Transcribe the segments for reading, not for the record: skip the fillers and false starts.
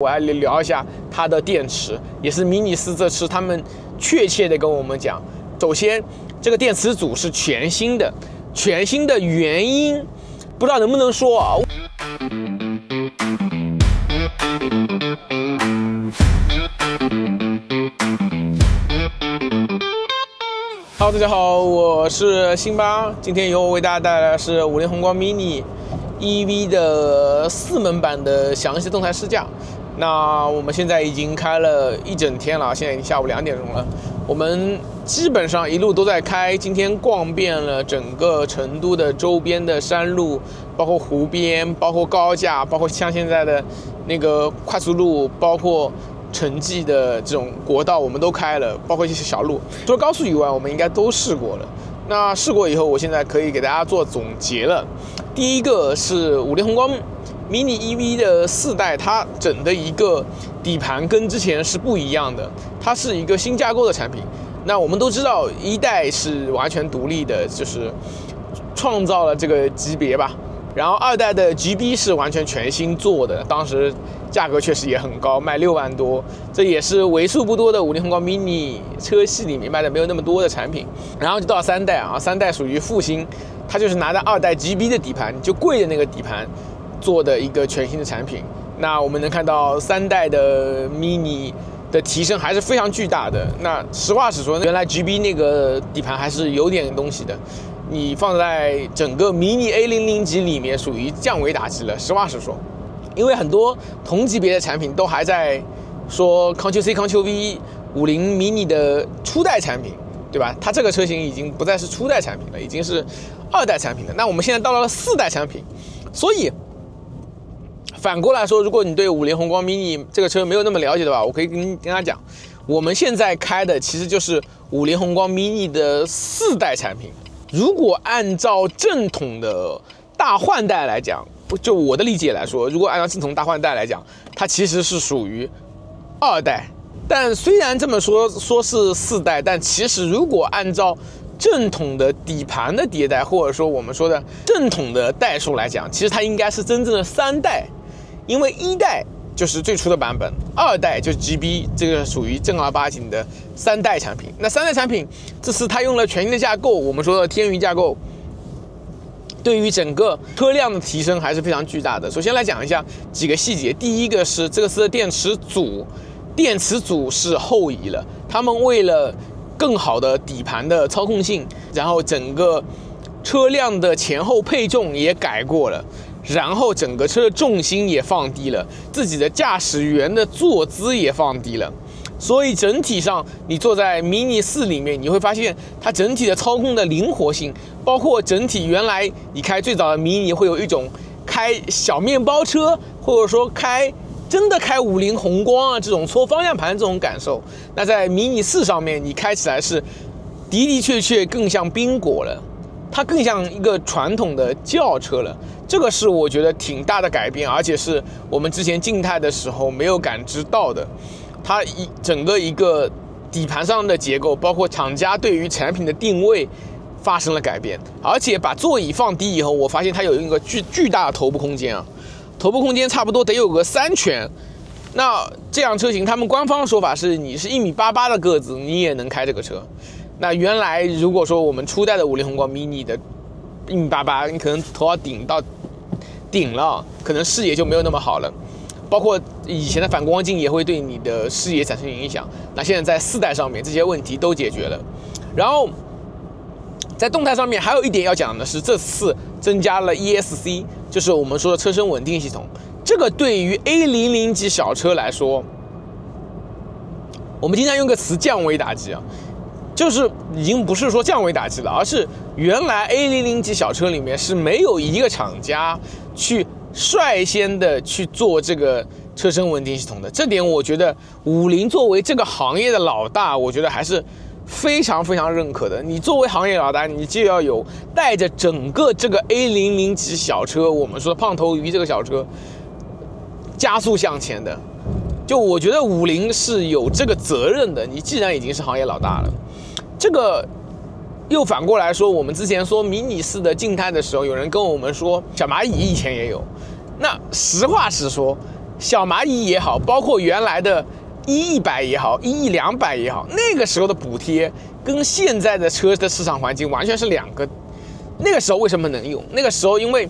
我来聊一下它的电池，也是迷你4这次他们确切的跟我们讲，首先这个电池组是全新的，全新的原因不知道能不能说啊。Hello， 大家好，我是辛巴，今天由我为大家带来的是50宏光 mini EV 的4门版的详细动态试驾。那我们现在已经开了一整天了，现在已经下午2点钟了。我们基本上一路都在开，今天逛遍了整个成都的周边的山路，包括湖边，包括高架，包括像现在的那个快速路，包括城际的这种国道，我们都开了，包括一些小路。除了高速以外，我们应该都试过了。那试过以后，我现在可以给大家做总结了。第一个是50宏光mini EV 的4代，它整的一个底盘跟之前是不一样的，它是一个新架构的产品。那我们都知道1代是完全独立的，就是创造了这个级别吧。然后2代的 GB 是完全全新做的，当时价格确实也很高，卖6万多，这也是为数不多的50宏光 mini 车系里面卖的没有那么多的产品。然后就到3代啊，3代属于复兴，它就是拿着2代 GB 的底盘，就贵的那个底盘做的一个全新的产品。那我们能看到3代的 mini 的提升还是非常巨大的。那实话实说，原来 GB 那个底盘还是有点东西的，你放在整个mini A00级里面属于降维打击了。实话实说，因为很多同级别的产品都还在说 Ctrl+C、Ctrl+V 50 mini 的初代产品，对吧？它这个车型已经不再是初代产品了，已经是2代产品了。那我们现在到了4代产品，所以反过来说，如果你对50宏光 mini 这个车没有那么了解的话，我可以跟他讲，我们现在开的其实就是50宏光 mini 的4代产品。如果按照正统的大换代来讲，就我的理解来说，如果按照正统大换代来讲，它其实是属于2代。但虽然这么说是4代，但其实如果按照正统的底盘的迭代，或者说我们说的正统的代数来讲，其实它应该是真正的3代。因为1代就是最初的版本，2代就是 GB， 这个属于正儿八经的3代产品。那3代产品这次它用了全新的架构，我们说的天云架构，对于整个车辆的提升还是非常巨大的。首先来讲一下几个细节，第一个是这个次的电池组是后移了，他们为了更好的底盘的操控性，然后整个车辆的前后配重也改过了，然后整个车的重心也放低了，自己的驾驶员的坐姿也放低了。所以整体上你坐在 mini 4里面，你会发现它整体的操控的灵活性，包括整体原来你开最早的 mini 会有一种开小面包车，或者说真的开50宏光啊这种搓方向盘这种感受，那在 mini 4上面你开起来是的确更像宾果了，它更像一个传统的轿车了。这个是我觉得挺大的改变，而且是我们之前静态的时候没有感知到的。它整个一个底盘上的结构，包括厂家对于产品的定位发生了改变，而且把座椅放低以后，我发现它有一个巨大的头部空间啊，头部空间差不多得有个3拳。那这辆车型他们官方的说法是，你是1.88米的个子，你也能开这个车。那原来如果说我们初代的50宏光 mini 的1.88米，你可能头要顶了，可能视野就没有那么好了。包括以前的反光镜也会对你的视野产生影响。那现在在4代上面，这些问题都解决了。然后在动态上面还有一点要讲的是，这次增加了 ESC， 就是我们说的车身稳定系统。这个对于 A00级小车来说，我们经常用个词降维打击啊。就是已经不是说降维打击了，而是原来 A00级小车里面是没有一个厂家去率先的去做这个车身稳定系统的。这点我觉得50作为这个行业的老大，我觉得还是非常认可的。你作为行业老大，你就要有带着整个这个 A00级小车，我们说胖头鱼这个小车加速向前的。就我觉得50是有这个责任的，你既然已经是行业老大了。这个又反过来说，我们之前说mini 4的静态的时候，有人跟我们说小蚂蚁以前也有。那实话实说，小蚂蚁也好，包括原来的100也好，100也好，那个时候的补贴跟现在的车的市场环境完全是两个。那个时候为什么能用？那个时候因为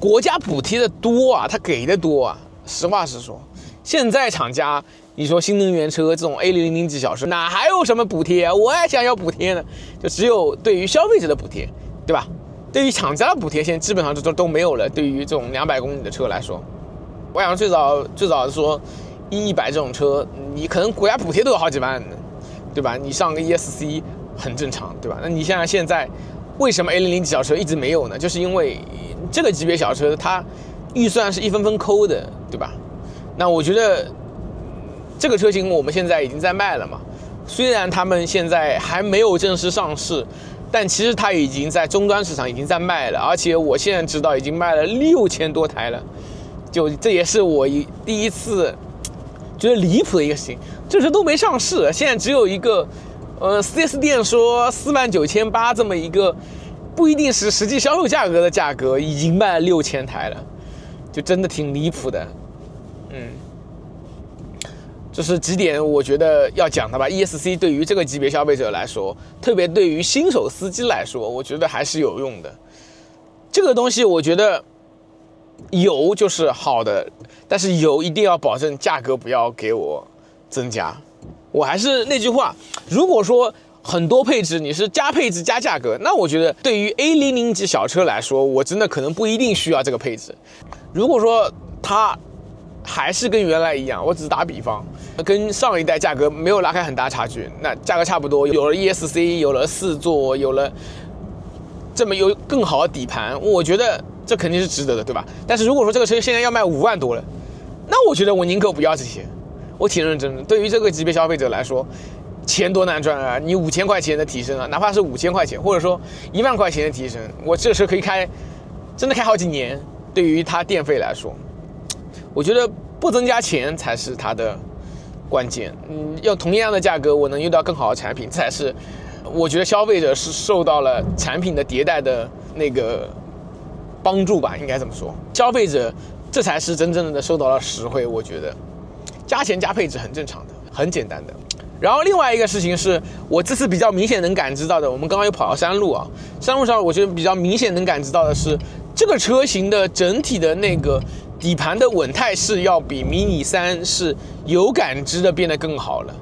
国家补贴的多啊，它给的多啊。实话实说，现在厂家你说新能源车这种 A000级小车哪还有什么补贴啊？我也想要补贴呢，就只有对于消费者的补贴，对吧？对于厂家的补贴现在基本上都没有了。对于这种200公里的车来说，我想最早说100这种车，你可能国家补贴都有好几万呢，对吧？你上个 ESC 很正常，对吧？那你像现在为什么 A00级小车一直没有呢？就是因为这个级别小车它预算是一分分抠的，对吧？那我觉得这个车型我们现在已经在卖了嘛，虽然他们现在还没有正式上市，但其实它已经在终端市场已经在卖了，而且我现在知道已经卖了6000多台了，就这也是我第一次觉得离谱的一个事情，这车都没上市，现在只有一个4S 店说49800这么一个不一定是实际销售价格的价格，已经卖了6000台了，就真的挺离谱的。这是几点我觉得要讲的吧。ESC 对于这个级别消费者来说，特别对于新手司机来说，我觉得还是有用的。这个东西我觉得有就是好的，但是有一定要保证价格不要给我增加。我还是那句话，如果说很多配置你是加配置加价格，那我觉得对于 A00级小车来说，我真的可能不一定需要这个配置。如果说它还是跟原来一样，我只是打比方，跟上一代价格没有拉开很大差距，那价格差不多，有了 ESC， 有了4座，有了这么有更好的底盘，我觉得这肯定是值得的，对吧？但是如果说这个车现在要卖5万多了，那我觉得我宁可不要这些。我挺认真的，对于这个级别消费者来说，钱多难赚啊！你5000块钱的提升啊，哪怕是5000块钱，或者说1万块钱的提升，我这车可以开，真的开好几年。对于它电费来说，我觉得不增加钱才是它的关键。要同样的价格，我能用到更好的产品，这才是我觉得消费者是受到了产品的迭代的那个帮助吧，应该这么说。消费者这才是真正的受到了实惠。我觉得加钱加配置很正常的，很简单的。然后另外一个事情是我这次比较明显能感知到的，我们刚刚又跑到山路啊，山路上我觉得比较明显能感知到的是，这个车型的整体的那个底盘的稳态是要比Mini 3是有感知的变得更好了。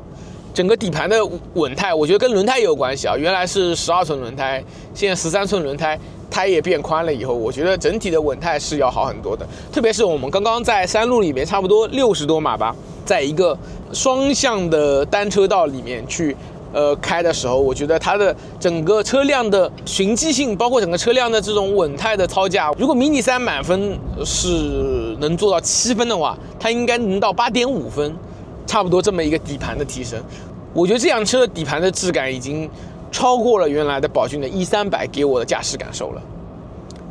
整个底盘的稳态，我觉得跟轮胎也有关系啊。原来是12寸轮胎，现在13寸轮胎，胎也变宽了以后，我觉得整体的稳态是要好很多的。特别是我们刚刚在山路里面，差不多60多码吧，在一个双向的单车道里面去开的时候，我觉得它的整个车辆的循迹性，包括整个车辆的这种稳态的操驾，如果Mini 3满分是能做到7分的话，它应该能到8.5分，差不多这么一个底盘的提升。我觉得这辆车的底盘的质感已经超过了原来的宝骏的E300给我的驾驶感受了。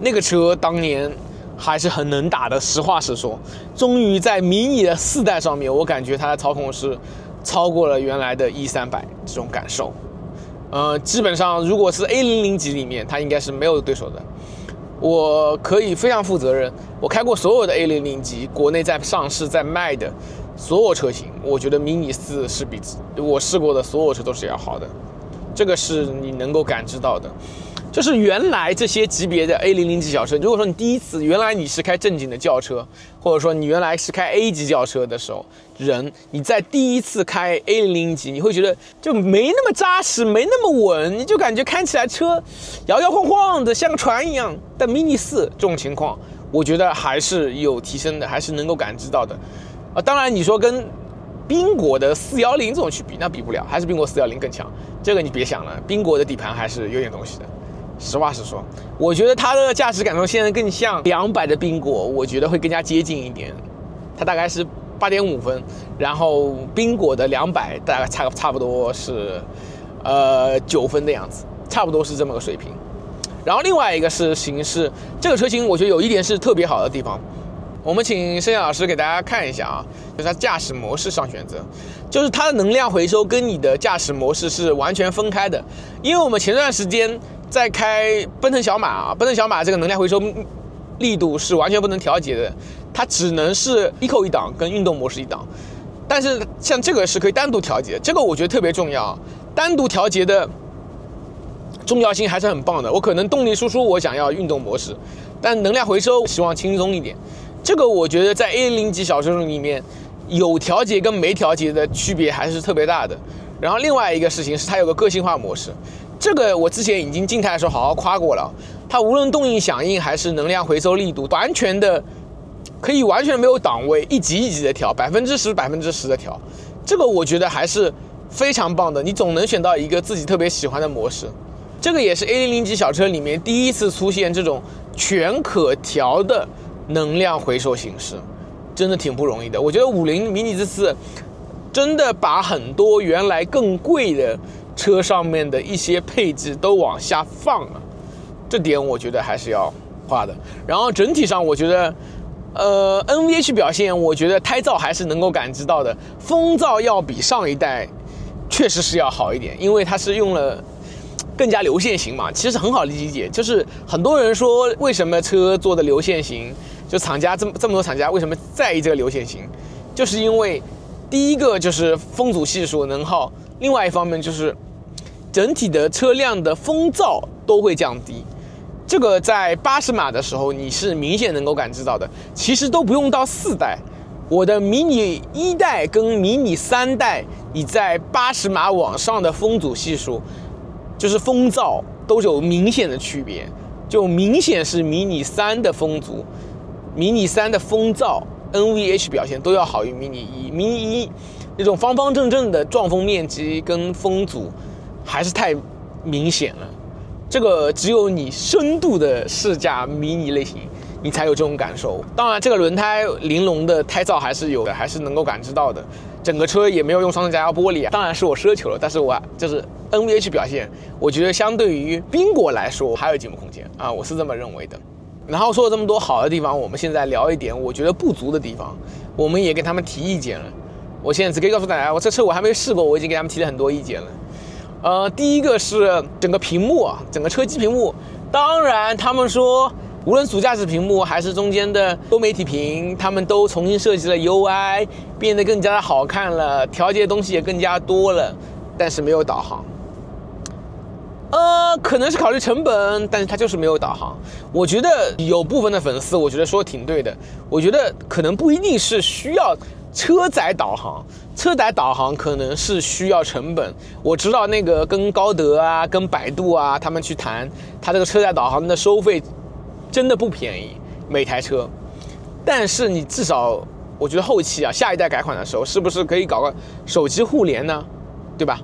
那个车当年还是很能打的，实话实说。终于在迷你的4代上面，我感觉它的操控是超过了原来的E300这种感受。基本上如果是 A00级里面，它应该是没有对手的。我可以非常负责任，我开过所有的 A00级，国内在上市在卖的所有车型，我觉得 Mini 4是比我试过的所有车都是要好的，这个是你能够感知到的。就是原来这些级别的 A00级小车，如果说你第一次原来你是开正经的轿车，或者说你原来是开 A 级轿车的时候，你在第一次开 A00级，你会觉得就没那么扎实，没那么稳，你就感觉开起来车摇摇晃晃的，像个船一样。但 Mini 4这种情况，我觉得还是有提升的，还是能够感知到的。当然你说跟宾果的410这种去比，那比不了，还是宾果410更强。这个你别想了，宾果的底盘还是有点东西的。实话实说，我觉得它的驾驶感受现在更像200的宾果，我觉得会更加接近一点。它大概是8.5分，然后宾果的200大概差不多是9分的样子，差不多是这么个水平。然后另外一个事情是，这个车型我觉得有一点是特别好的地方。我们请盛夏老师给大家看一下啊，就是它驾驶模式上选择，就是它的能量回收跟你的驾驶模式是完全分开的。因为我们前段时间在开奔腾小马啊，奔腾小马这个能量回收力度是完全不能调节的，它只能是 Eco 一档跟运动模式一档。但是像这个是可以单独调节，这个我觉得特别重要，单独调节的重要性还是很棒的。我可能动力输出我想要运动模式，但能量回收希望轻松一点。这个我觉得在 A0 级小车里面有调节跟没调节的区别还是特别大的。然后另外一个事情是它有个个性化模式，这个我之前已经静态的时候好好夸过了，它无论动力响应还是能量回收力度，完全没有档位，一级一级的调，10%的调，这个我觉得还是非常棒的。你总能选到一个自己特别喜欢的模式。这个也是 A00 级小车里面第一次出现这种全可调的能量回收形式，真的挺不容易的。我觉得50 mini 这次真的把很多原来更贵的车上面的一些配置都往下放了，这点我觉得还是要夸的。然后整体上我觉得NVH 表现，我觉得胎噪还是能够感知到的，风噪要比上一代确实是要好一点，因为它是用了更加流线型嘛，其实很好理解。就是很多人说为什么车做的流线型，就厂家这么多厂家为什么在意这个流线型，就是因为第一个就是风阻系数能耗，另外一方面就是整体的车辆的风噪都会降低。这个在80码的时候你是明显能够感知到的，其实都不用到4代，我的迷你1代跟迷你3代，你在80码往上的风阻系数，就是风噪都有明显的区别，就明显是迷你3的风阻，迷你3的风噪 NVH 表现都要好于迷你1，迷你1那种方方正正的撞风面积跟风阻还是太明显了。这个只有你深度的试驾迷你类型，你才有这种感受。当然，这个轮胎玲珑的胎噪还是有的，还是能够感知到的。整个车也没有用双层夹压玻璃啊，当然是我奢求了，但是我就是 NVH 表现，我觉得相对于宾果来说还有进步空间啊，我是这么认为的。然后说了这么多好的地方，我们现在聊一点我觉得不足的地方，我们也给他们提意见了。我现在只可以告诉大家，我这车我还没试过，我已经给他们提了很多意见了。第一个是整个屏幕啊，整个车机屏幕，当然他们说无论主驾驶屏幕还是中间的多媒体屏，他们都重新设计了 UI， 变得更加的好看了，调节的东西也更加多了，但是没有导航。可能是考虑成本，但是它就是没有导航。我觉得有部分的粉丝，我觉得说挺对的。我觉得可能不一定是需要车载导航，车载导航可能是需要成本。我知道那个跟高德啊、跟百度啊，他们去谈，它这个车载导航的收费真的不便宜，每台车。但是你至少，我觉得后期啊，下一代改款的时候，是不是可以搞个手机互联呢？对吧？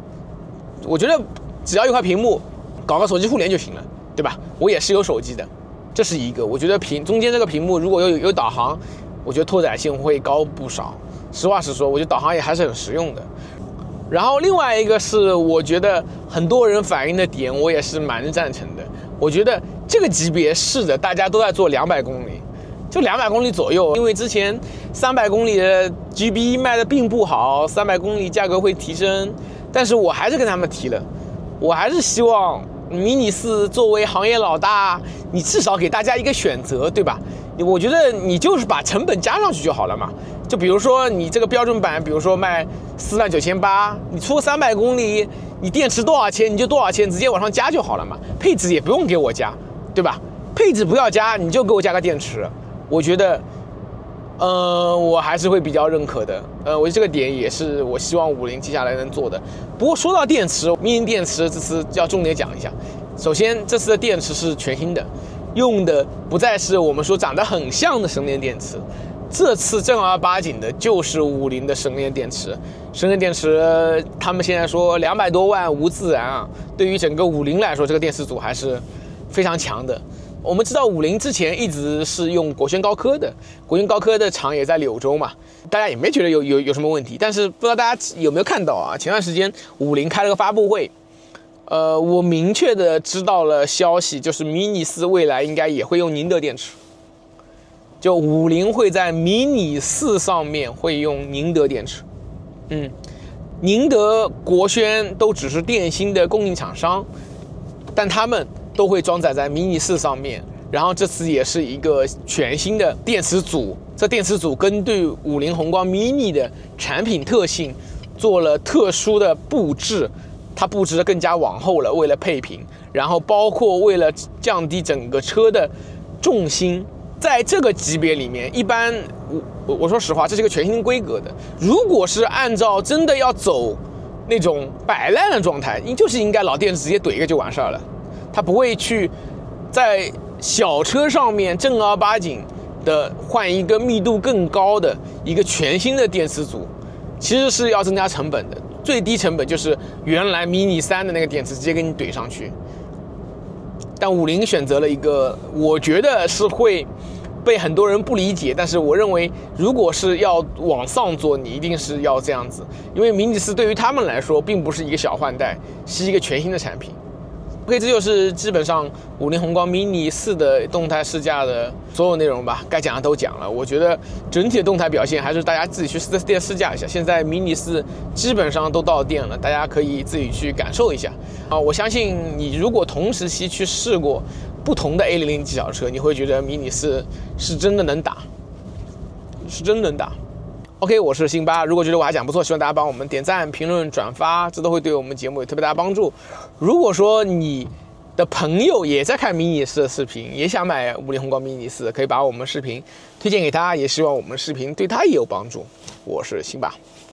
我觉得只要一块屏幕，搞个手机互联就行了，对吧？我也是有手机的，这是一个。我觉得中间这个屏幕如果有导航，我觉得拓展性会高不少。实话实说，我觉得导航也还是很实用的。然后另外一个是，我觉得很多人反映的点，我也是蛮赞成的。我觉得这个级别是的，大家都在做200公里，就200公里左右。因为之前300公里的 GB 卖的并不好，300公里价格会提升，但是我还是跟他们提了，我还是希望迷你4作为行业老大，你至少给大家一个选择，对吧？我觉得你就是把成本加上去就好了嘛。就比如说你这个标准版，比如说卖49800，你出个300公里，你电池多少钱你就多少钱，直接往上加就好了嘛。配置也不用给我加，对吧？配置不要加，你就给我加个电池。我觉得，我还是会比较认可的。我觉得这个点也是我希望50接下来能做的。不过说到电池，mini电池这次要重点讲一下。首先，这次的电池是全新的，用的不再是我们说长得很像的神联电池。这次正儿八经的就是50的神联电池。神联电池他们现在说200多万无自燃啊，对于整个50来说，这个电池组还是非常强的。我们知道50之前一直是用国轩高科的，国轩高科的厂也在柳州嘛，大家也没觉得有什么问题。但是不知道大家有没有看到啊？前段时间50开了个发布会，我明确的知道了消息，就是mini 4未来应该也会用宁德电池。就50会在mini 4上面会用宁德电池，宁德、国轩都只是电芯的供应厂商，但他们都会装载在mini 4上面，然后这次也是一个全新的电池组，这电池组根据50宏光 mini 的产品特性做了特殊的布置，它布置的更加往后了，为了配平，然后包括为了降低整个车的重心。在这个级别里面，一般我说实话，这是一个全新规格的。如果是按照真的要走那种摆烂的状态，就是应该老电池直接怼一个就完事儿了，它不会去在小车上面正儿八经的换一个密度更高的一个全新的电池组，其实是要增加成本的。最低成本就是原来 mini 3的那个电池直接给你怼上去。但50选择了一个，我觉得是会被很多人不理解，但是我认为如果是要往上做，你一定是要这样子，因为迷你4对于他们来说并不是一个小换代，是一个全新的产品。OK， 这就是基本上50宏光 mini 4的动态试驾的所有内容吧，该讲的都讲了。我觉得整体的动态表现还是大家自己去4S店试驾一下。现在 mini 4基本上都到店了，大家可以自己去感受一下啊。我相信你如果同时期去试过不同的 A00 级小车，你会觉得 mini 4是真的能打，是真能打。OK， 我是辛巴。如果觉得我还讲不错，希望大家帮我们点赞、评论、转发，这都会对我们节目有特别大的帮助。如果说你的朋友也在看迷你4的视频，也想买50宏光迷你4，可以把我们视频推荐给他，也希望我们视频对他也有帮助。我是辛巴。